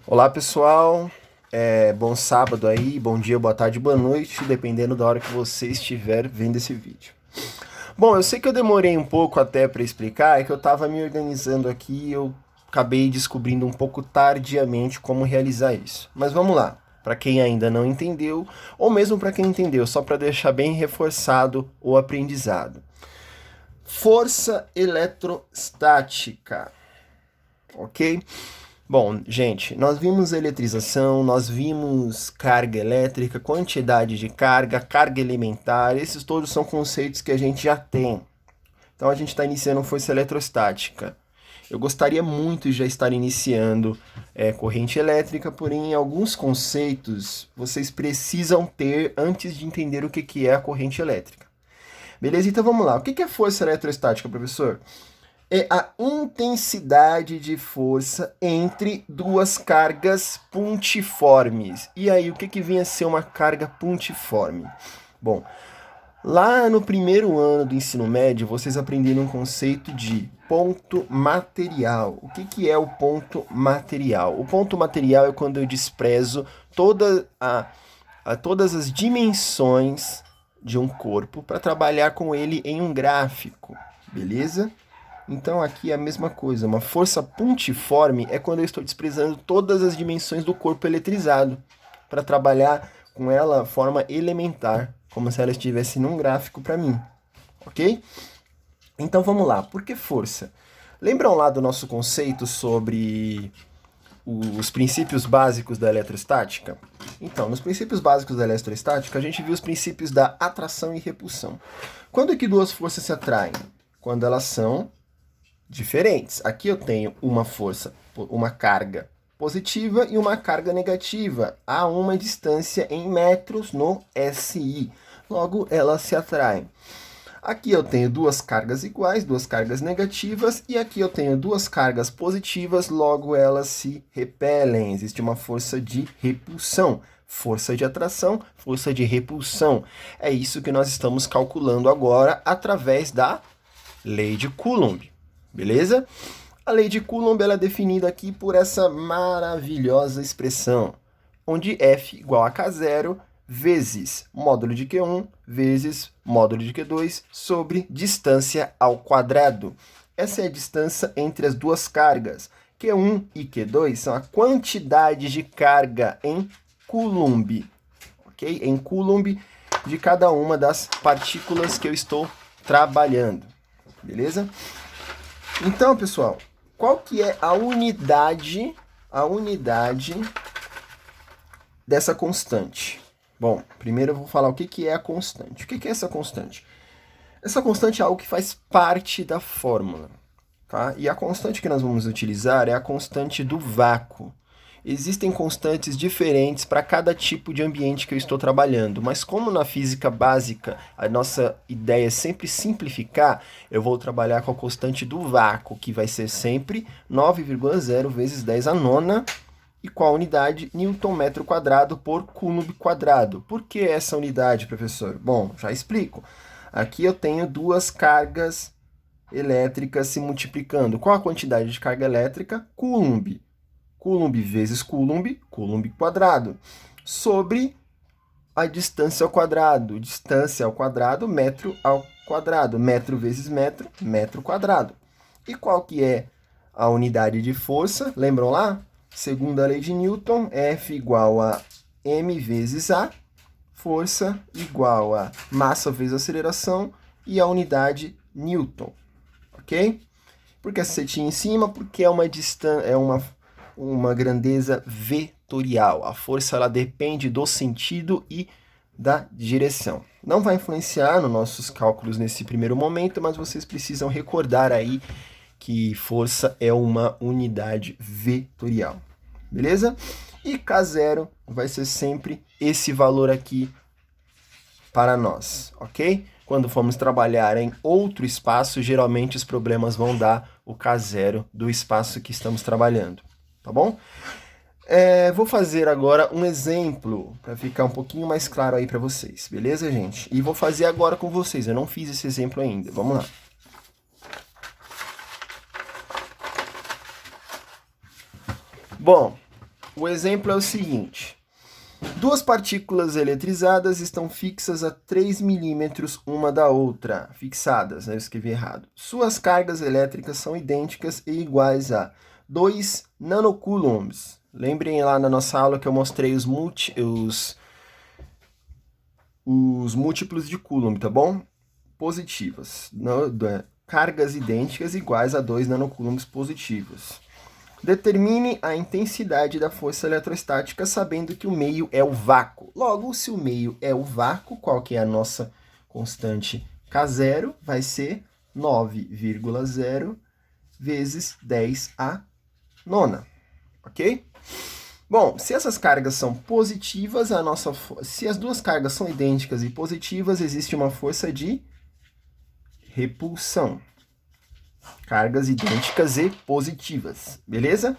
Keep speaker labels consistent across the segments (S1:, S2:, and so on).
S1: Olá pessoal, bom sábado aí, bom dia, boa tarde, boa noite, dependendo da hora que você estiver vendo esse vídeo. Bom, eu sei que eu demorei um pouco até para explicar, é que eu estava me organizando aqui e eu acabei descobrindo um pouco tardiamente como realizar isso. Mas vamos lá, para quem ainda não entendeu, ou mesmo para quem entendeu, só para deixar bem reforçado o aprendizado. Força eletrostática, ok? Bom, gente, nós vimos eletrização, nós vimos carga elétrica, quantidade de carga, carga elementar, esses todos são conceitos que a gente já tem. Então a gente está iniciando força eletrostática. Eu gostaria muito de já estar iniciando corrente elétrica, porém alguns conceitos vocês precisam ter antes de entender o que é a corrente elétrica. Beleza? Então vamos lá. O que é força eletrostática, professor? É a intensidade de força entre duas cargas puntiformes. E aí, o que vinha a ser uma carga puntiforme? Bom, lá no primeiro ano do ensino médio, vocês aprenderam um conceito de ponto material. O que é o ponto material? O ponto material é quando eu desprezo todas as dimensões de um corpo para trabalhar com ele em um gráfico, beleza? Então aqui é a mesma coisa, uma força puntiforme é quando eu estou desprezando todas as dimensões do corpo eletrizado para trabalhar com ela de forma elementar, como se ela estivesse num gráfico para mim, ok? Então vamos lá, por que força? Lembram lá do nosso conceito sobre os princípios básicos da eletrostática? Então, nos princípios básicos da eletrostática, a gente viu os princípios da atração e repulsão. Quando é que duas forças se atraem? Quando elas são diferentes. Aqui eu tenho uma força, uma carga positiva e uma carga negativa a uma distância em metros no SI. Logo, elas se atraem. Aqui eu tenho duas cargas iguais, duas cargas negativas, e aqui eu tenho duas cargas positivas, logo elas se repelem. Existe uma força de repulsão. Força de atração, força de repulsão. É isso que nós estamos calculando agora através da lei de Coulomb. Beleza? A lei de Coulomb ela é definida aqui por essa maravilhosa expressão, onde F igual a K0 vezes módulo de Q1 vezes módulo de Q2 sobre distância ao quadrado. Essa é a distância entre as duas cargas. Q1 e Q2 são a quantidade de carga em Coulomb, ok? Em Coulomb de cada uma das partículas que eu estou trabalhando, beleza? Então, pessoal, qual que é a unidade dessa constante? Bom, primeiro eu vou falar o que é a constante. O que é essa constante? Essa constante é algo que faz parte da fórmula, tá? E a constante que nós vamos utilizar é a constante do vácuo. Existem constantes diferentes para cada tipo de ambiente que eu estou trabalhando, mas como na física básica a nossa ideia é sempre simplificar, eu vou trabalhar com a constante do vácuo, que vai ser sempre 9,0 vezes 10 a nona, e qual unidade? Newton metro quadrado por Coulomb quadrado. Por que essa unidade, professor? Bom, já explico. Aqui eu tenho duas cargas elétricas se multiplicando. Qual a quantidade de carga elétrica? Coulomb. Coulomb vezes Coulomb, Coulomb quadrado, sobre a distância ao quadrado. Distância ao quadrado, metro ao quadrado. Metro vezes metro, metro quadrado. E qual que é a unidade de força? Lembram lá? Segundo a lei de Newton, F igual a m vezes A, força igual a massa vezes aceleração e a unidade Newton, ok? Por que essa setinha em cima? Porque é uma grandeza vetorial. A força ela depende do sentido e da direção. Não vai influenciar nos nossos cálculos nesse primeiro momento, mas vocês precisam recordar aí que força é uma unidade vetorial. Beleza? E K0 vai ser sempre esse valor aqui para nós, ok? Quando formos trabalhar em outro espaço, geralmente os problemas vão dar o K0 do espaço que estamos trabalhando, tá bom? Vou fazer agora um exemplo para ficar um pouquinho mais claro aí para vocês, beleza, gente? E vou fazer agora com vocês, eu não fiz esse exemplo ainda, vamos lá. Bom, o exemplo é o seguinte. Duas partículas eletrizadas estão fixas a 3 milímetros uma da outra. Fixadas, né? Eu escrevi errado. Suas cargas elétricas são idênticas e iguais a 2 nanocoulombs. Lembrem lá na nossa aula que eu mostrei os múltiplos de Coulomb, tá bom? Positivas. Cargas idênticas iguais a 2 nanocoulombs positivos. Determine a intensidade da força eletrostática sabendo que o meio é o vácuo. Logo, se o meio é o vácuo, qual que é a nossa constante K0? Vai ser 9,0 vezes 10 a nona, ok? Bom, se essas cargas são positivas, se as duas cargas são idênticas e positivas, existe uma força de repulsão. Cargas idênticas e positivas, beleza?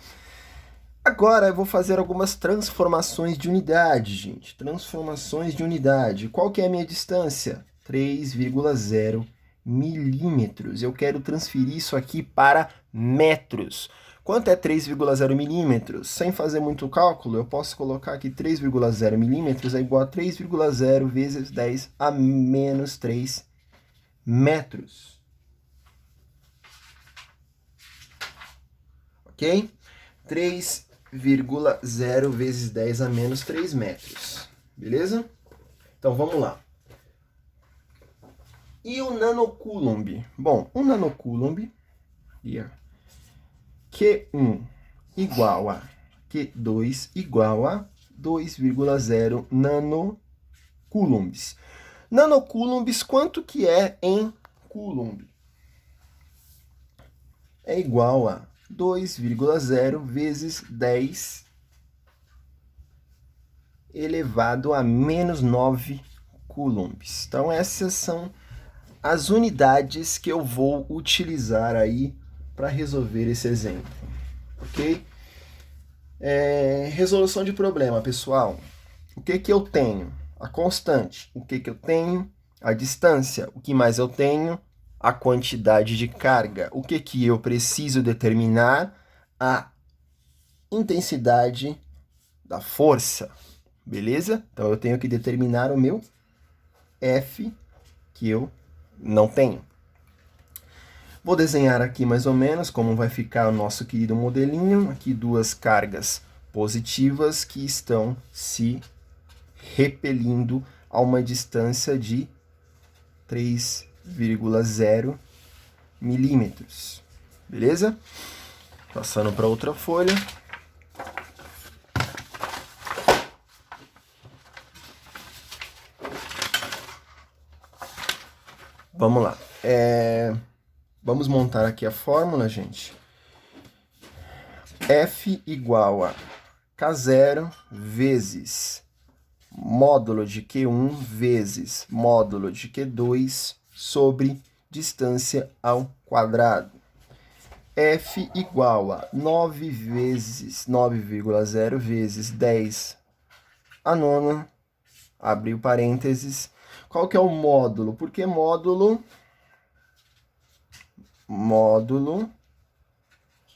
S1: Agora eu vou fazer algumas transformações de unidade, gente. Transformações de unidade. Qual que é a minha distância? 3,0 milímetros. Eu quero transferir isso aqui para metros. Quanto é 3,0 milímetros? Sem fazer muito cálculo, eu posso colocar aqui 3,0 milímetros é igual a 3,0 vezes 10 a menos 3 metros. Ok? 3,0 vezes 10 a menos 3 metros. Beleza? Então, vamos lá. E o nanocoulomb? Bom, o nanocoulomb, Q1 igual a Q2 igual a 2,0 nanocoulombs. Nanocoulombs, quanto que é em coulomb? É igual a 2,0 vezes 10 elevado a menos 9 coulombs. Então, essas são as unidades que eu vou utilizar aí para resolver esse exemplo, ok? Resolução de problema, pessoal. O que que eu tenho? A constante. O que que eu tenho? A distância. O que mais eu tenho? A quantidade de carga. O que que eu preciso determinar? A intensidade da força, beleza? Então, eu tenho que determinar o meu F, que eu não tenho. Vou desenhar aqui mais ou menos como vai ficar o nosso querido modelinho. Aqui duas cargas positivas que estão se repelindo a uma distância de 3,0 milímetros. Beleza? Passando para outra folha. Vamos lá. Vamos montar aqui a fórmula, gente. F igual a K0 vezes módulo de Q1 vezes módulo de Q2 sobre distância ao quadrado. F igual a 9 vezes 9,0 vezes 10 a nona, abre o parênteses. Qual que é o módulo? Porque módulo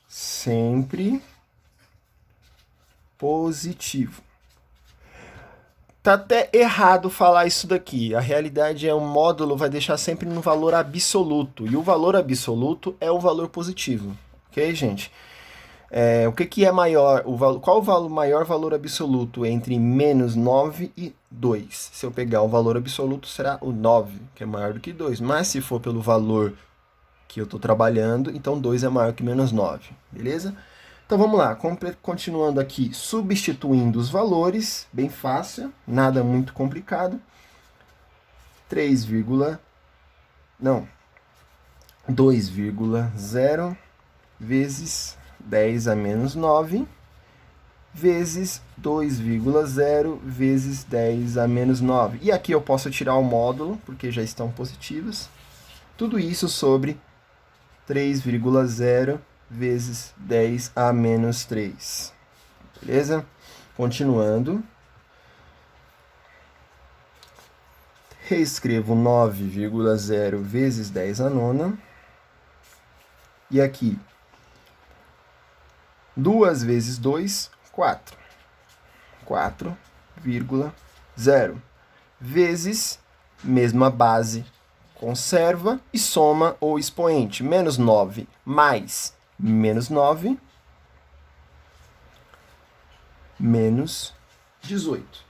S1: sempre positivo. Tá até errado falar isso daqui. A realidade é o módulo vai deixar sempre no valor absoluto. E o valor absoluto é o valor positivo. Ok, gente? O que é maior? Qual o maior valor absoluto entre menos 9 e 2? Se eu pegar o valor absoluto, será o 9, que é maior do que 2. Mas se for pelo valor que eu estou trabalhando, então 2 é maior que menos 9. Beleza? Então vamos lá, continuando aqui, substituindo os valores, bem fácil, nada muito complicado. 2,0 vezes 10 a menos 9, vezes 2,0 vezes 10 a menos 9. E aqui eu posso tirar o módulo, porque já estão positivos. Tudo isso sobre 3,0 vezes 10 a menos 3. Beleza? Continuando. Reescrevo 9,0 vezes 10 a nona. E aqui, 2 vezes 2, 4. 4,0 vezes mesma base, conserva e soma o expoente. Menos 9 mais menos 9, menos 18.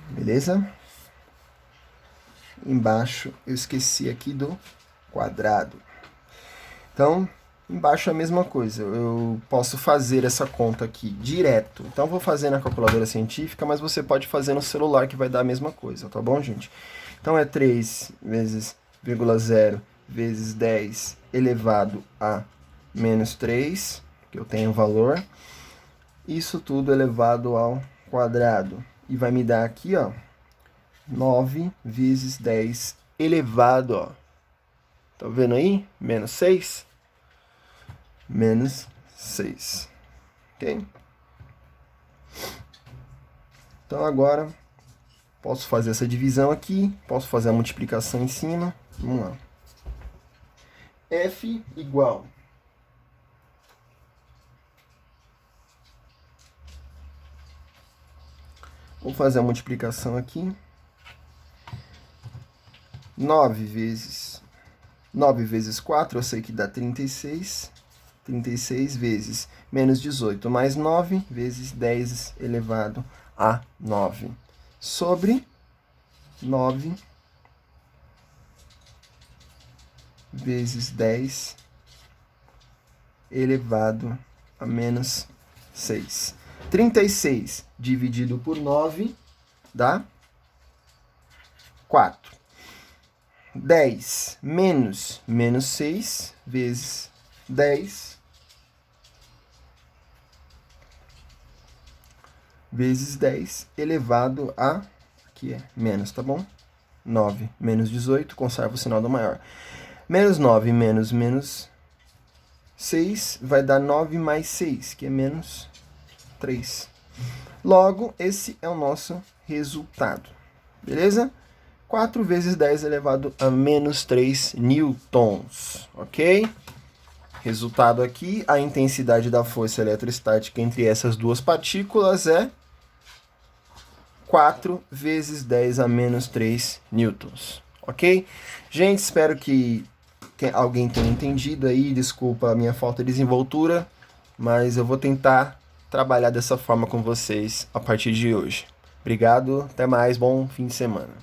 S1: Beleza? Embaixo eu esqueci aqui do quadrado. Então, embaixo é a mesma coisa. Eu posso fazer essa conta aqui direto. Então, eu vou fazer na calculadora científica, mas você pode fazer no celular que vai dar a mesma coisa, tá bom, gente? Então, é 3 vezes 0 vezes 10 elevado a menos 3, que eu tenho valor. Isso tudo elevado ao quadrado. E vai me dar aqui, ó, 9 vezes 10 elevado, ó. Tá vendo aí? Menos 6. Menos 6. Ok? Então, agora, posso fazer essa divisão aqui. Posso fazer a multiplicação em cima. Vamos lá. F igual... Vou fazer a multiplicação aqui. 9 vezes 4, eu sei que dá 36. 36 vezes menos 18 mais 9 vezes 10 elevado a 9. Sobre 9 vezes 10 elevado a menos 6. 36 dividido por 9 dá 4. 10 menos 6 vezes 10 vezes 10 elevado a... Aqui é menos, tá bom? 9 menos 18, conserva o sinal do maior. Menos 9 menos 6 vai dar 9 mais 6, que é menos 3. Logo, esse é o nosso resultado. Beleza? 4 vezes 10 elevado a menos 3 newtons. Ok? Resultado aqui, a intensidade da força eletrostática entre essas duas partículas é 4 vezes 10 a menos 3 newtons. Ok? Gente, espero que alguém tenha entendido aí. Desculpa a minha falta de desenvoltura, mas eu vou tentar trabalhar dessa forma com vocês a partir de hoje. Obrigado, até mais, bom fim de semana.